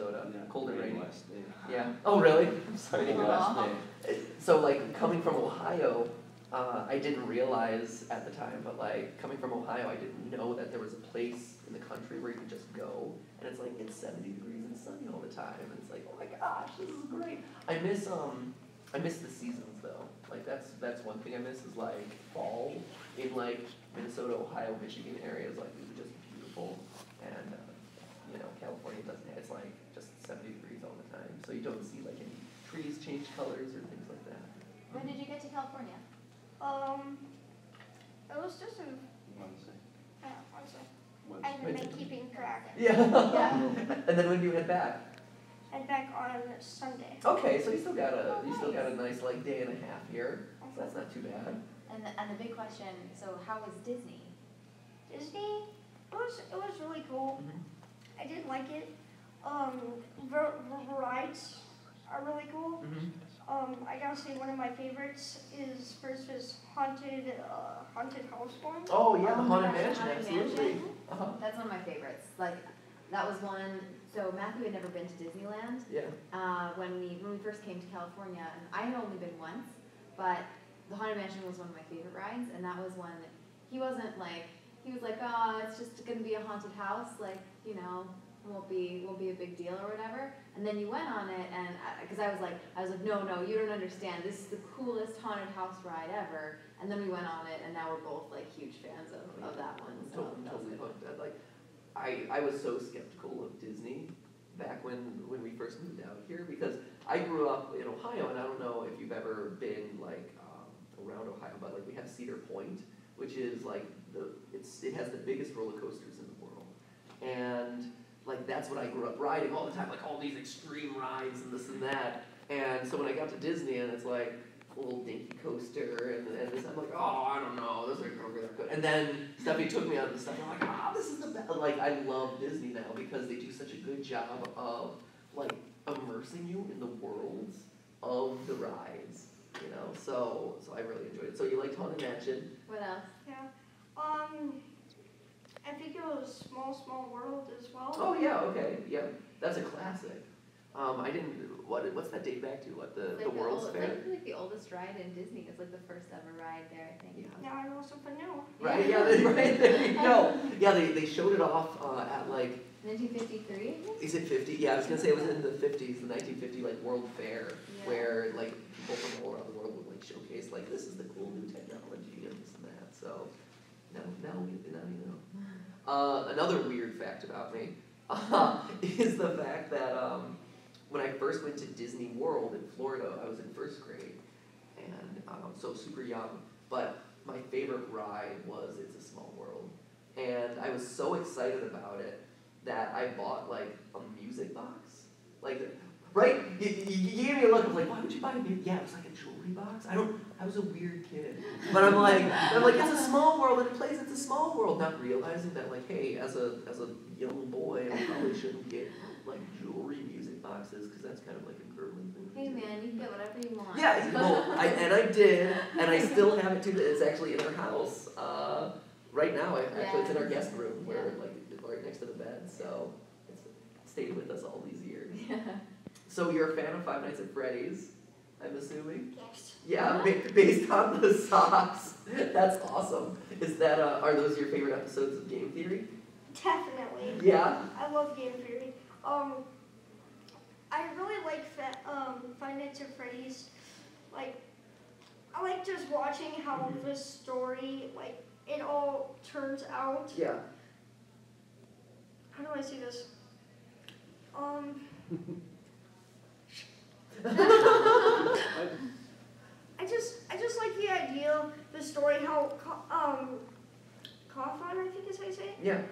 Minnesota. Yeah, Cold and rainy. West, Yeah. Oh, really? I'm sorry to hear that. West, So, like, coming from Ohio, I didn't realize at the time, but, like, coming from Ohio, I didn't know that there was a place in the country where you could just go, and it's, like, it's 70 degrees and sunny all the time, and it's like, oh my gosh, this is great. I miss the seasons, though. Like, that's one thing I miss is, like, fall in, like, Minnesota, Ohio, Michigan areas, like, these are just beautiful, and, you know, California doesn't have, it's, like, just 70 degrees all the time, so you don't see, like, any trees change colors or things like that. When did you get to California? It was just in Wednesday. Wednesday. I've been keeping track. Yeah. Yeah. And then when do you head back? And back on Sunday. Okay, so you still got a nice like day and a half here, so that's not too bad. And the big question, so how was Disney? Disney, it was really cool. Mm-hmm. I did like it. The rides are really cool. Mm-hmm. I gotta say one of my favorites is haunted house one. Oh yeah, the Oh my Haunted gosh, Mansion, Haunted absolutely. Mansion? Uh-huh. That's one of my favorites. Like, that was one, so Matthew had never been to Disneyland. Yeah. When we first came to California, and I had only been once, but the Haunted Mansion was one of my favorite rides, and that was one that he was like, oh, it's just gonna be a haunted house, like, you know, won't be a big deal or whatever. And then you went on it, and because I was like, no, you don't understand. This is the coolest haunted house ride ever. And then we went on it, and now we're both like huge fans of that one. So Totally hooked. Like, I was so skeptical of Disney back when we first moved out here because I grew up in Ohio, and I don't know if you've ever been like around Ohio, but like we have Cedar Point, which is like it has the biggest roller coasters in the world, and like that's what I grew up riding all the time, like all these extreme rides and this and that. And so when I got to Disney and it's like a little dinky coaster and this, I'm like, oh, I don't know, this ain't gonna be that good. And then Steffi took me on this stuff, and I'm like, this is the best. Like I love Disney now because they do such a good job of like immersing you in the worlds of the rides, you know. So I really enjoyed it. So you liked Haunted Mansion? what else? Yeah. I think it was Small World as well. Oh yeah, okay, yeah, that's a classic. I didn't. What's that date back to? What the World's Fair? Like the oldest ride in Disney. It's like the first ever ride there, I think. Yeah. Now I know something new. Right. Yeah. Right there you go. Yeah. They showed it off at like. 1953. Is it 50? Yeah, I was gonna say it was in the 50s, the 1950 like World Fair, Yeah. where like people from all around the world would like showcase like this is the cool new technology and this and that. So now you know. Another weird fact about me is the fact that when I first went to Disney World in Florida, I was in first grade, and so super young. But my favorite ride was It's a Small World, and I was so excited about it that I bought like a music box, like right. You gave me a look of like, why would you buy a music? Yeah, it was like a jewelry box. I was a weird kid, but I'm like, it's a small world, and it plays It's a Small World, not realizing that like, hey, as a young boy, I probably shouldn't get like jewelry music boxes because that's kind of like a girly thing. Hey man, you can get whatever you want. Yeah, well, I did, and I still have it too. It's actually in our house right now. It's in our guest room where like it's right next to the bed, so it's stayed with us all these years. Yeah. So you're a fan of Five Nights at Freddy's, I'm assuming? Yes. Yeah, based on the socks. That's awesome. Is that are those your favorite episodes of Game Theory? Definitely. Yeah. I love Game Theory. I really like Five Nights at Freddy's. Like, I like just watching how the story, like, it all turns out. Yeah. How do I say this? I just like the idea, the story, how Coffin, I think is how you say it. Yeah.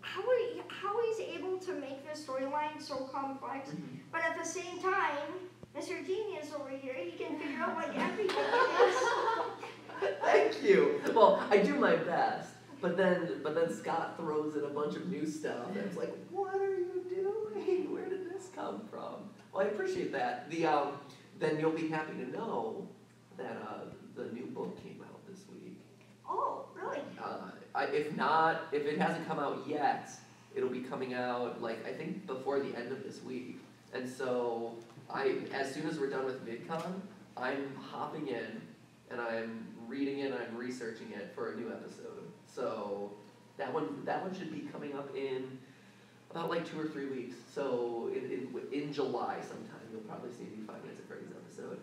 How he's able to make the storyline so complex, but at the same time, Mr. Genius over here, he can figure out like everything it is. Thank you. Well, I do my best, but then Scott throws in a bunch of new stuff, and it's like, what are you doing? Where did this come from? Well, I appreciate that. Then you'll be happy to know that the new book came out this week. Oh, really? If it hasn't come out yet, It'll be coming out, like, I think before the end of this week. And so, as soon as we're done with VidCon, I'm hopping in, and I'm reading it, and I'm researching it for a new episode. So, that one should be coming up in about like 2 or 3 weeks. So, in July sometime, you'll probably see me Five Nights at Freddy's episode.